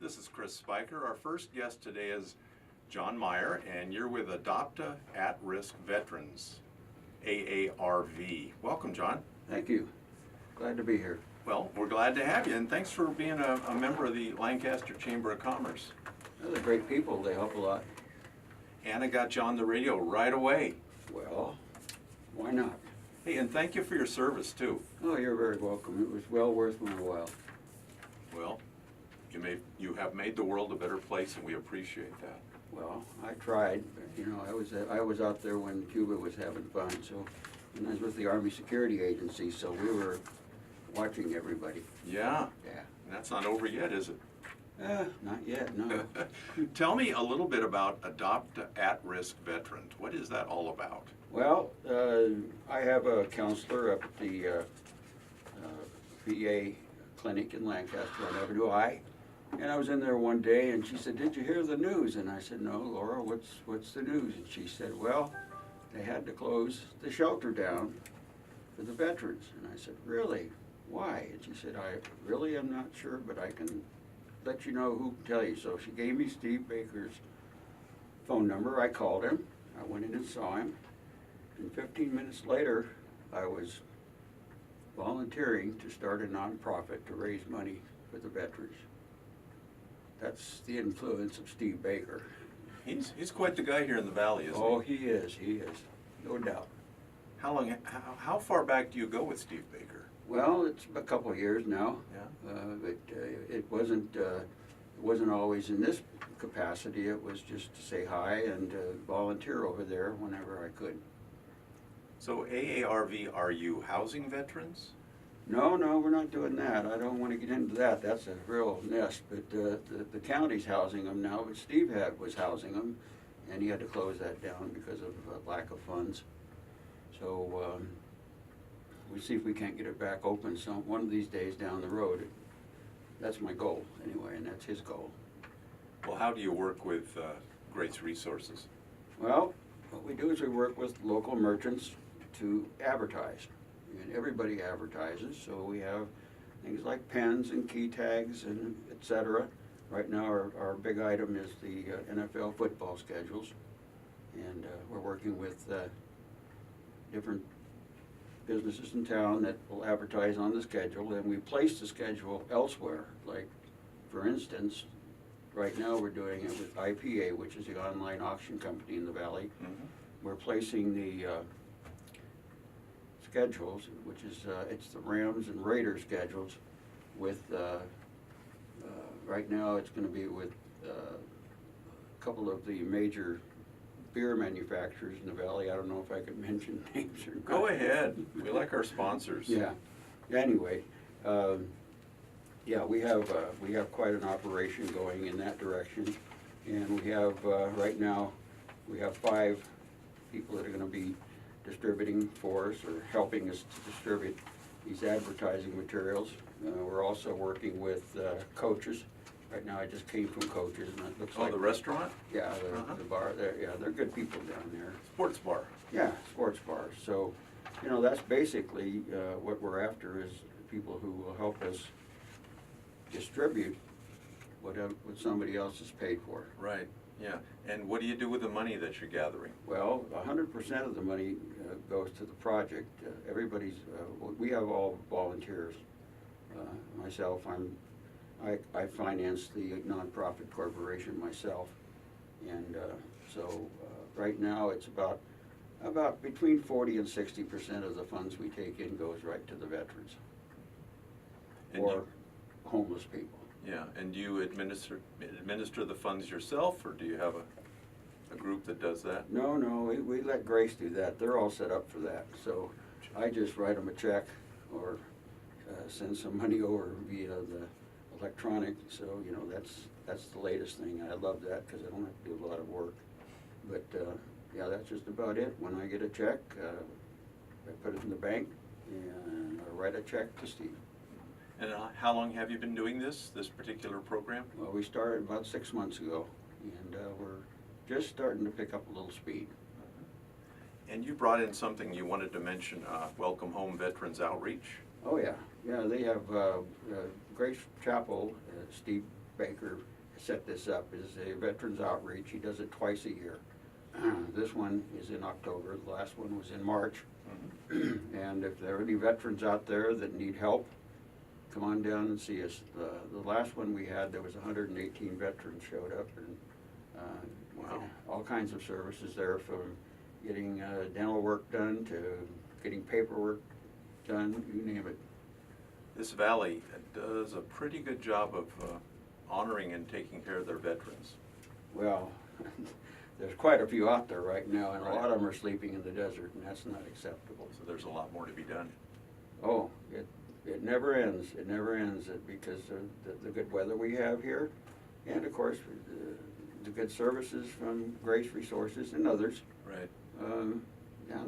This is Chris Spiker. Our first guest today is John Meyer, and you're with Adopt At-Risk Veterans, AARV. Welcome, John. Thank you. Glad to be here. Well, we're glad to have you, and thanks for being a member of the Lancaster Chamber of Commerce. They're great people. They help a lot. Anna got you on the radio right away. Well, why not? Hey, and thank you for your service, too. Oh, you're very welcome. It was well worth my while. Well, you have made the world a better place, and we appreciate that. Well, I tried. You know, I was out there when Cuba was having fun, so, and I was with the Army Security Agency, so we were watching everybody. Yeah. Yeah. And that's not over yet, is it? Not yet, no. Tell me a little bit about Adopt At-Risk Veterans. What is that all about? Well, I have a counselor up at the VA clinic in Lancaster on Avenue I, and I was in there one day, and she said, "Did you hear the news?" And I said, "No, Laura, what's the news?" And she said, "Well, they had to close the shelter down for the veterans." And I said, "Really? Why?" And she said, "I really am not sure, but I can let you know who can tell you." So she gave me Steve Baker's phone number. I called him. I went in and saw him. And 15 minutes later, I was volunteering to start a nonprofit to raise money for the veterans. That's the influence of Steve Baker. He's quite the guy here in the Valley, isn't he? Oh, he is, no doubt. How far back do you go with Steve Baker? Well, it's a couple of years now. Yeah. But it wasn't always in this capacity. It was just to say hi and volunteer over there whenever I could. So AARV, are you housing veterans? No, we're not doing that. I don't want to get into that. That's a real nest. But the county's housing them now. But Steve was housing them, and he had to close that down because of lack of funds. So we see if we can't get it back open one of these days down the road. That's my goal anyway, and that's his goal. Well, how do you work with Grace Resources? Well, what we do is we work with local merchants to advertise. And everybody advertises, so we have things like pens and key tags and et cetera. Right now our big item is the NFL football schedules, and we're working with different businesses in town that will advertise on the schedule, and we place the schedule elsewhere. Like, for instance, right now we're doing it with IPA, which is the online auction company in the Valley. Mm-hmm. We're placing the schedules, which is it's the Rams and Raiders schedules, with right now it's going to be with a couple of the major beer manufacturers in the Valley. I don't know if I could mention names or not. Go ahead. We like our sponsors. Yeah. Anyway, yeah, we have quite an operation going in that direction, and we have right now we have 5 people that are going to be distributing for us or helping us to distribute these advertising materials. We're also working with Coaches. Right now I just came from Coaches, and it looks like... Oh, the restaurant? Yeah, the bar. They're good people down there. Sports bar. Yeah, sports bars. So, you know, that's basically what we're after, is people who will help us distribute what somebody else has paid for. Right. Yeah. And what do you do with the money that you're gathering? Well, 100% of the money goes to the project. We have all volunteers. Myself, I finance the nonprofit corporation myself, and so right now it's about between 40 and 60% of the funds we take in goes right to the veterans or homeless people. Yeah, and do you administer the funds yourself, or do you have a group that does that? No, we let Grace do that. They're all set up for that. So I just write them a check or send some money over via the electronic. So, you know, that's the latest thing. I love that because I don't have to do a lot of work. But yeah, that's just about it. When I get a check, I put it in the bank and I write a check to Steve. And how long have you been doing this particular program? Well, we started about 6 months ago, and we're just starting to pick up a little speed. And you brought in something you wanted to mention, Welcome Home Veterans Outreach. Oh yeah, they have Grace Chapel. Steve Baker set this up, is a Veterans Outreach. He does it twice a year. This one is in October, the last one was in March. And if there are any veterans out there that need help, come on down and see us. The last one we had, there was 118 veterans showed up, and Wow. all kinds of services there, from getting dental work done to getting paperwork done, you name it. This valley does a pretty good job of honoring and taking care of their veterans. Well, there's quite a few out there right now, and a Right. lot of them are sleeping in the desert, and that's not acceptable. So there's a lot more to be done. Oh, it never ends. It never ends because of the good weather we have here, and of course the good services from Grace Resources and others. Right. Yeah,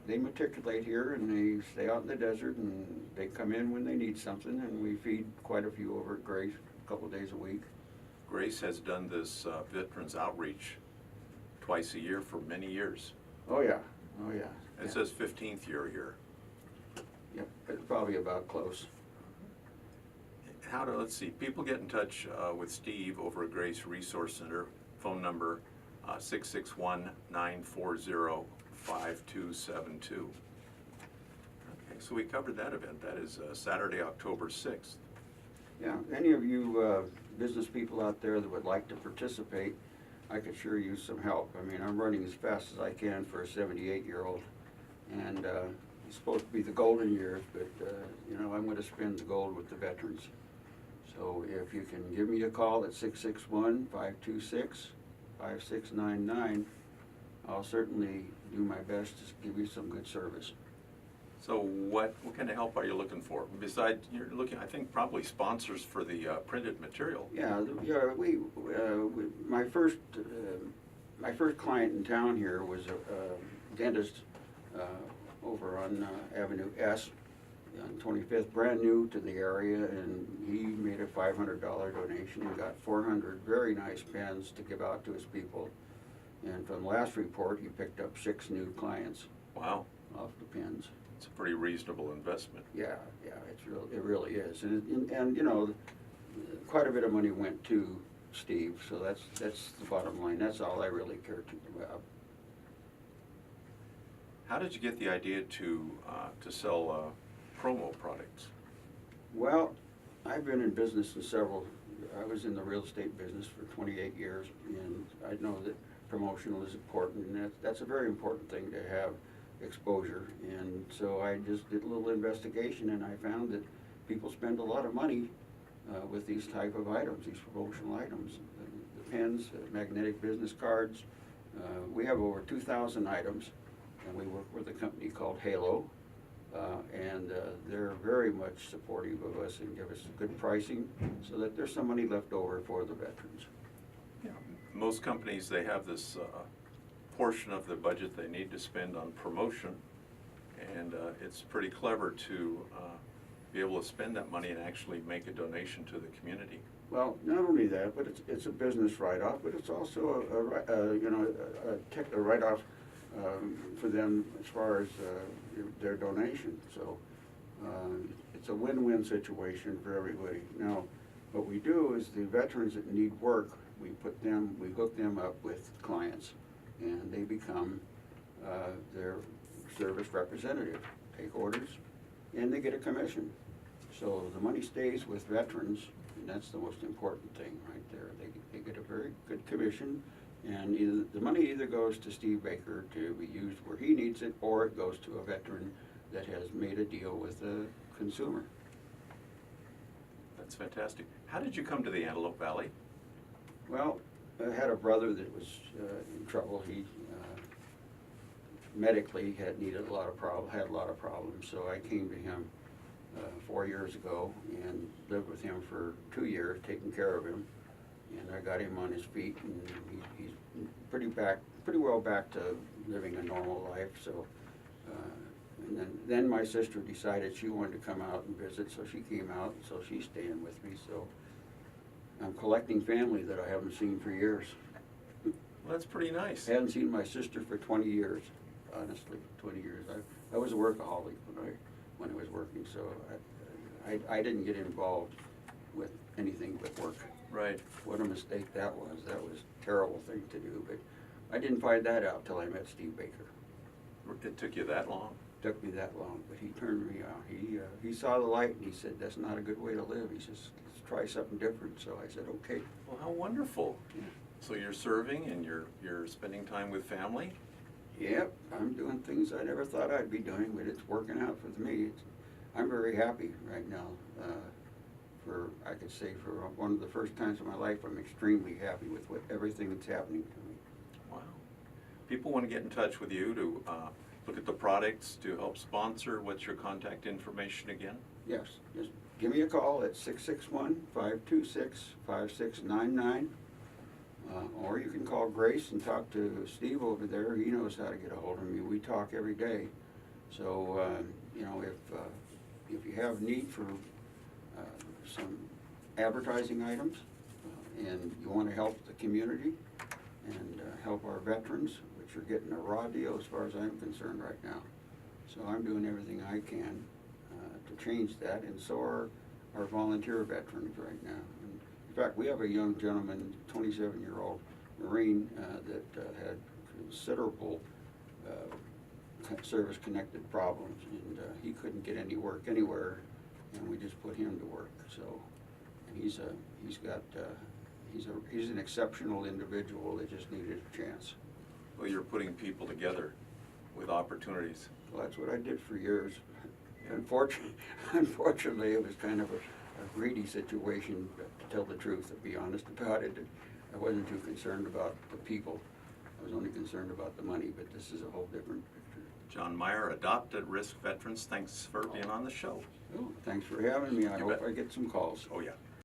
they matriculate here, and they stay out in the desert, and they come in when they need something, and we feed quite a few over at Grace a couple days a week. Grace has done this Veterans Outreach twice a year for many years. Oh yeah, oh yeah. It Yeah. says 15th year here. Yep, it's probably about close. Let's see, people get in touch with Steve over at Grace Resource Center, phone number 661-940-5272. Okay, so we covered that event. That is Saturday, October 6th. Yeah, any of you business people out there that would like to participate, I could sure use some help. I mean, I'm running as fast as I can for a 78-year-old, and it's supposed to be the golden years, but you know, I'm going to spend the gold with the veterans. So if you can give me a call at 661-526-5699, I'll certainly do my best to give you some good service. So what kind of help are you looking for? Besides, you're looking, I think, probably sponsors for the printed material. Yeah, my first client in town here was a dentist over on Avenue S on 25th, brand new to the area, and he made a $500 donation and got 400 very nice pens to give out to his people. And from the last report, he picked up 6 new clients. Wow. Off the pens. It's a pretty reasonable investment. Yeah, it really is, and you know, quite a bit of money went to Steve, so that's the bottom line. That's all I really care about. How did you get the idea to sell promo products? Well, I've been in business I was in the real estate business for 28 years, and I know that promotional is important, and that's a very important thing to have exposure. And so I just did a little investigation, and I found that people spend a lot of money with these type of items, these promotional items. The pens, magnetic business cards. We have over 2,000 items, and we work with a company called Halo, and they're very much supportive of us and give us good pricing so that there's some money left over for the veterans. Yeah. Most companies, they have this portion of the budget they need to spend on promotion, and it's pretty clever to be able to spend that money and actually make a donation to the community. Well, not only that, but it's a business write-off, but it's also a write-off for them as far as their donation. So it's a win-win situation for everybody. Now, what we do is the veterans that need work, we hook them up with clients, and they become their service representative, take orders, and they get a commission. So the money stays with veterans, and that's the most important thing right there. They get a very good commission, and the money either goes to Steve Baker to be used where he needs it, or it goes to a veteran that has made a deal with a consumer. That's fantastic. How did you come to the Antelope Valley? Well, I had a brother that was in trouble. He medically had a lot of problems, so I came to him 4 years ago and lived with him for 2 years, taking care of him, and I got him on his feet, and he's pretty well back to living a normal life. So, and then my sister decided she wanted to come out and visit, so she came out, so she's staying with me. So I'm collecting family that I haven't seen for years. Well, that's pretty nice. I hadn't seen my sister for 20 years, honestly, 20 years. I was a workaholic when I was working, so I didn't get involved with anything but work. Right. What a mistake that was. That was a terrible thing to do, but I didn't find that out till I met Steve Baker. It took you that long? Took me that long, but he turned me on. He saw the light and he said, that's not a good way to live. He says, let's try something different. So I said, okay. Well, how wonderful. Yeah. So you're serving and you're spending time with family? Yep, I'm doing things I never thought I'd be doing, but it's working out for me. I'm very happy right now. I could say for one of the first times in my life, I'm extremely happy with everything that's happening to me. Wow. People want to get in touch with you to look at the products, to help sponsor. What's your contact information again? Yes, just give me a call at 661-526-5699. Or you can call Grace and talk to Steve over there. He knows how to get a hold of me. We talk every day. So, if you have need for some advertising items and you want to help the community and help our veterans, which are getting a raw deal as far as I'm concerned right now. So I'm doing everything I can to change that, and so are our volunteer veterans right now. And in fact, we have a young gentleman, 27-year-old Marine, that had considerable service-connected problems, and he couldn't get any work anywhere, and we just put him to work. So, and he's an exceptional individual that just needed a chance. Well, you're putting people together with opportunities. Well, that's what I did for years. Yeah. Unfortunately, it was kind of a greedy situation, to tell the truth, to be honest about it. I wasn't too concerned about the people. I was only concerned about the money, but this is a whole different picture. John Meyer, Adopted Risk Veterans, thanks for being on the show. Oh, thanks for having me. I You hope bet. I get some calls. Oh, yeah.